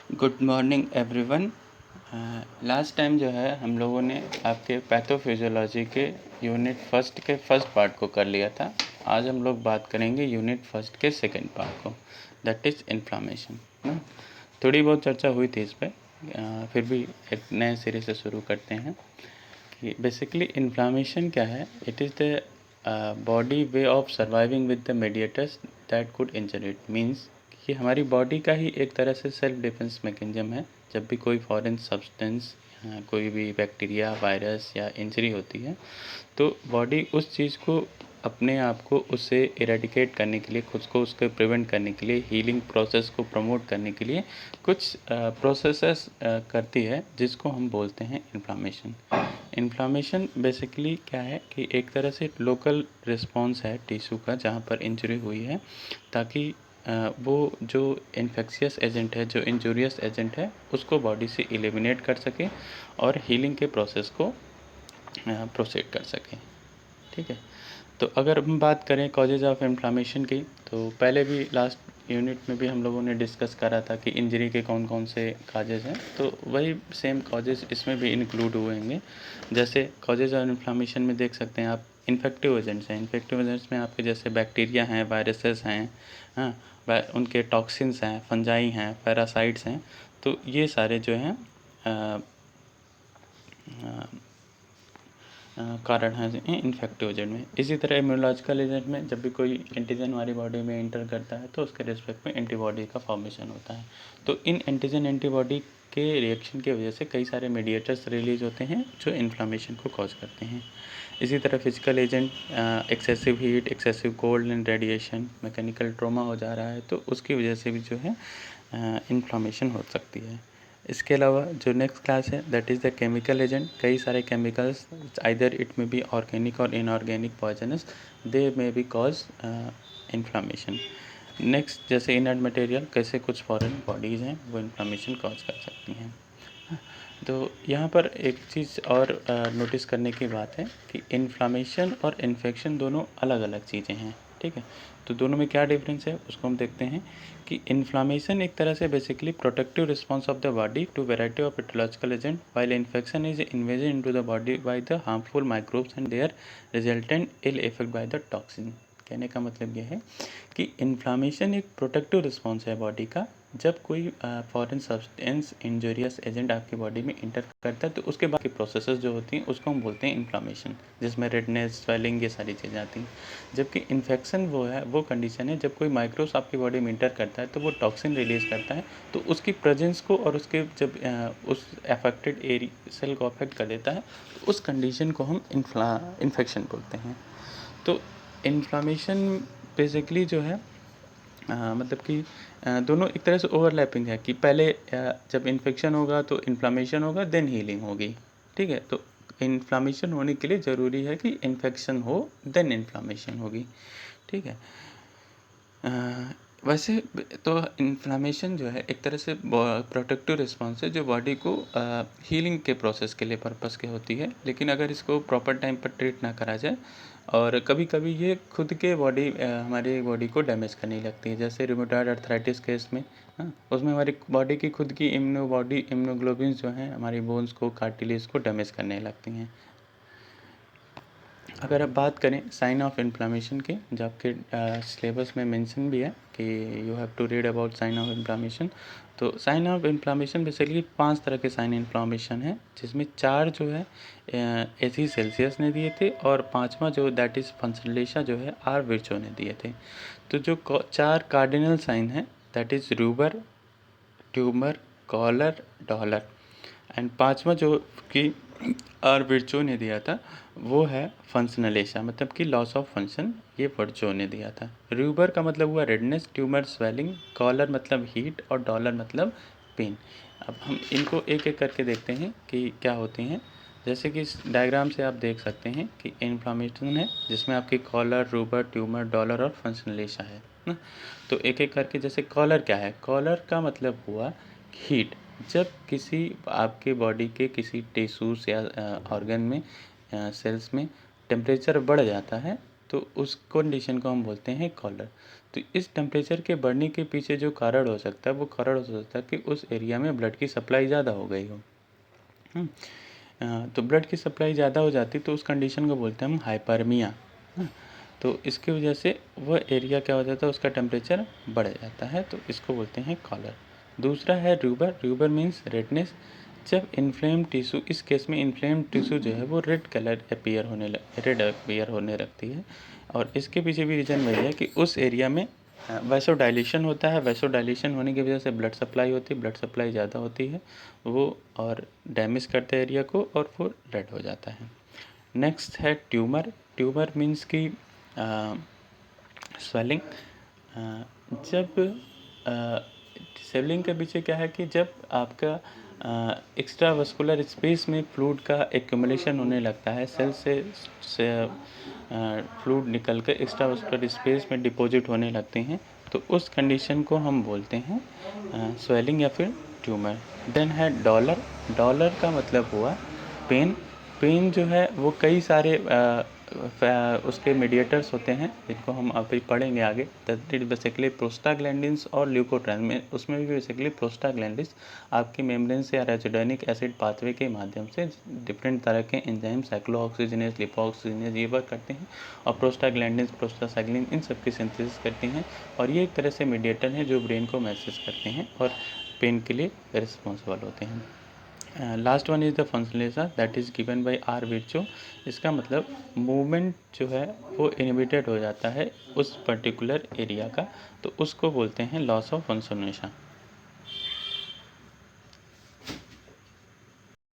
Good morning everyone. Last time जो है हम लोगों ने आपके पैथोफिजियोलॉजी के यूनिट फर्स्ट के फर्स्ट पार्ट को कर लिया था। आज हम लोग बात करेंगे यूनिट फर्स्ट के सेकंड पार्ट को, दैट इज़ इन्फ्लामेशन ना। थोड़ी बहुत चर्चा हुई थी इस पर, फिर भी एक नए सिरे से शुरू करते हैं कि बेसिकली इन्फ्लामेशन क्या है। It is the body way of surviving with the mediators that could injure it. Means कि हमारी बॉडी का ही एक तरह से सेल्फ डिफेंस मैकेनिज्म है। जब भी कोई फॉरेन सब्सटेंस, कोई भी बैक्टीरिया, वायरस या इंजरी होती है, तो बॉडी उस चीज़ को, अपने आप को उससे इरेडिकेट करने के लिए, खुद को उसके प्रिवेंट करने के लिए, हीलिंग प्रोसेस को प्रमोट करने के लिए कुछ प्रोसेसेस करती है, जिसको हम बोलते हैं इन्फ्लामेशन। इन्फ्लामेशन बेसिकली क्या है कि एक तरह से लोकल रिस्पॉन्स है टिश्यू का जहाँ पर इंजरी हुई है, ताकि वो जो इन्फेक्शियस एजेंट है, जो इंजूरियस एजेंट है, उसको बॉडी से एलिमिनेट कर सके और हीलिंग के प्रोसेस को प्रोसीड कर सके। ठीक है। तो अगर हम बात करें कॉजेज़ ऑफ इन्फ्लामेशन की, तो पहले भी लास्ट यूनिट में भी हम लोगों ने डिस्कस करा था कि इंजरी के कौन कौन से कॉजेज़ हैं, तो वही सेम कॉजेज़ इसमें भी इंक्लूड हुएंगे। जैसे कॉजेज़ ऑफ इन्फ्लामेशन में देख सकते हैं आप, इन्फेक्टिव एजेंट्स हैं। इन्फेक्टिव एजेंट्स में आपके जैसे बैक्टीरिया हैं, वायरसेस हैं, हाँ, उनके टॉक्सिन्स हैं, फंजाई हैं, पैरासाइट्स हैं। तो ये सारे जो हैं कारण हैं इन्फेक्टिव एजेंट में। इसी तरह इम्यूनोलॉजिकल एजेंट में जब भी कोई एंटीजन हमारी बॉडी में इंटर करता है, तो उसके रिस्पेक्ट में एंटीबॉडी का फॉर्मेशन होता है। तो इन एंटीजन एंटीबॉडी के रिएक्शन की वजह से कई सारे मीडिएटर्स रिलीज होते हैं जो इन्फ्लामेशन को कॉज करते हैं। इसी तरह physical agent, excessive heat, excessive cold and radiation, mechanical trauma हो जा रहा है, तो उसकी वजह से भी जो है इन्फ्लामेशन हो सकती है। इसके अलावा जो नेक्स्ट क्लास है that is the chemical agent. कई सारे केमिकल्स, आइदर इट में बी ऑर्गेनिक और इनऑर्गेनिक पॉइजनस, दे में बी कॉज इन्फ्लामेशन। नेक्स्ट जैसे इनर्ट मटेरियल, कैसे कुछ फॉरेन बॉडीज़ हैं वो इन्फ्लामेशन कॉज कर सकती हैं। तो यहाँ पर एक चीज़ और नोटिस करने की बात है कि इन्फ्लामेशन और इन्फेक्शन दोनों अलग अलग चीज़ें हैं। ठीक है। तो दोनों में क्या डिफरेंस है उसको हम देखते हैं कि इन्फ्लामेशन एक तरह से basically protective response of the body to variety of pathological agent, while infection is invasion into the body by the harmful microbes and their resultant ill effect by the toxin. कहने का मतलब यह है कि inflammation एक protective response है body का। जब कोई फॉरेन सब्सटेंस, इंजूरियस एजेंट आपकी बॉडी में इंटर करता है, तो उसके बाद की प्रोसेसेस जो होती हैं उसको हम बोलते हैं इन्फ्लामेशन, जिसमें रेडनेस, स्वेलिंग, ये सारी चीज़ें आती हैं। जबकि इन्फेक्शन वो है, वो कंडीशन है जब कोई माइक्रोब्स आपकी बॉडी में इंटर करता है, तो वो टॉक्सिन रिलीज करता है, तो उसकी प्रेजेंस को और उसके जब उस अफेक्टेड एरिया सेल को अफेक्ट कर देता है, तो उस कंडीशन को हम इन्फेक्शन बोलते हैं। तो इन्फ्लामेशन बेसिकली जो है मतलब कि दोनों एक तरह से ओवरलैपिंग है कि पहले जब इन्फेक्शन होगा तो इन्फ्लामेशन होगा, देन हीलिंग होगी। ठीक है। तो इन्फ्लामेशन होने के लिए ज़रूरी है कि इन्फेक्शन हो, देन इन्फ्लामेशन होगी। ठीक है। वैसे तो इन्फ्लामेशन जो है एक तरह से प्रोटेक्टिव रिस्पॉन्स है जो बॉडी को हीलिंग के प्रोसेस के लिए पर्पस के होती है, लेकिन अगर इसको प्रॉपर टाइम पर ट्रीट ना करा जाए, और कभी कभी ये खुद के बॉडी हमारी बॉडी को डैमेज करने लगती है। जैसे रूमेटॉइड अर्थराइटिस केस में, हाँ, उसमें हमारी बॉडी की खुद की इम्यूनोग्लोबिन्स जो हैं हमारी बोन्स को, कार्टिलेज को डैमेज करने लगती हैं। अगर आप बात करें साइन ऑफ इन्फ्लामेशन के, जो आपके सिलेबस में मेंशन भी है कि you have to read about sign of inflammation, तो साइन ऑफ इन्फ्लामेशन बेसिकली 5 तरह के साइन इन्फ्लामेशन है, जिसमें 4 जो है एसी सेल्सियस ने दिए थे, और 5वां जो दैट इज़ फंसलेशा जो है आर विर्चो ने दिए थे। तो जो 4 कार्डिनल साइन है that is rubor, tumor, calor, dolor, and 5वां जो कि आर विर्चो ने दिया था वो है फंक्शनलेशा, मतलब कि लॉस ऑफ फंक्शन, ये वर्चो ने दिया था। रूबर का मतलब हुआ रेडनेस, ट्यूमर स्वेलिंग, कॉलर मतलब हीट, और डॉलर मतलब पेन। अब हम इनको एक एक करके देखते हैं कि क्या होते हैं। जैसे कि इस डायग्राम से आप देख सकते हैं कि इन्फ्लामेशन है जिसमें आपकी कॉलर, रूबर, ट्यूमर, डॉलर और फंक्शनलेशा है ना। तो एक एक करके, जैसे कॉलर क्या है, कॉलर का मतलब हुआ हीट। जब किसी आपके बॉडी के किसी टिश्यूज़ या ऑर्गन में, सेल्स में टेम्परेचर बढ़ जाता है, तो उस कंडीशन को हम बोलते हैं कॉलर। तो इस टेम्परेचर के बढ़ने के पीछे जो कारण हो सकता है वो कारण हो सकता है कि उस एरिया में ब्लड की सप्लाई ज़्यादा हो गई हो। तो ब्लड की सप्लाई ज़्यादा हो जाती तो उस कंडीशन को बोलते हैं हम हाइपरमिया। तो इसकी वजह से वह एरिया क्या हो जाता है, उसका टेम्परेचर बढ़ जाता है, तो इसको बोलते हैं कॉलर। दूसरा है रूबर। रूबर मीन्स रेडनेस। जब इन्फ्लेम टिश्यू, इस केस में इन्फ्लेम टिश्यू जो है वो रेड अपीयर होने लगती है। और इसके पीछे भी रीज़न वही है कि उस एरिया में वैसोडाइलेशन होता है। वैसोडाइलेशन होने की वजह से ब्लड सप्लाई होती है, ब्लड सप्लाई ज़्यादा होती है वो, और डैमेज करता है एरिया को और वो रेड हो जाता है। नेक्स्ट है ट्यूमर। ट्यूमर मीन्स की स्वेलिंग। जब स्वेलिंग के पीछे क्या है कि जब आपका एक्स्ट्रा वस्कुलर स्पेस में फ्लूइड का एक्यूमुलेशन होने लगता है, सेल से फ्लूइड निकल कर एक्स्ट्रा वस्कुलर स्पेस में डिपॉजिट होने लगते हैं, तो उस कंडीशन को हम बोलते हैं स्वेलिंग या फिर ट्यूमर। देन है डॉलर। डॉलर का मतलब हुआ पेन। पेन जो है वो कई सारे उसके मीडिएटर्स होते हैं जिनको हम अभी पढ़ेंगे आगे। दैट इज बेसिकली प्रोस्टाग्लैंडिन्स और ल्यूकोट्रांस में, उसमें भी बेसिकली प्रोस्टाग्लैंडिन्स आपकी मेम्ब्रेन से एराचिडोनिक एसिड पाथवे के माध्यम से डिफरेंट तरह के एंजाइम साइक्लोऑक्सीजनेज, लिपोऑक्सीजनेज ये वर्क करते हैं, और प्रोस्टाग्लैंडिन्स, प्रोस्टासाइक्लिन इन सब की सिंथेसिस करती हैं, और ये एक तरह से मीडिएटर हैं जो ब्रेन को मैसेज करते हैं और पेन के लिए रिस्पॉन्सिबल होते हैं। Last one is the functionalism that is given by R Virchow. इसका मतलब मूवमेंट जो है वो इनहिबिटेड हो जाता है उस पर्टिकुलर एरिया का, तो उसको बोलते हैं लॉस ऑफ फंक्शनलिज्म।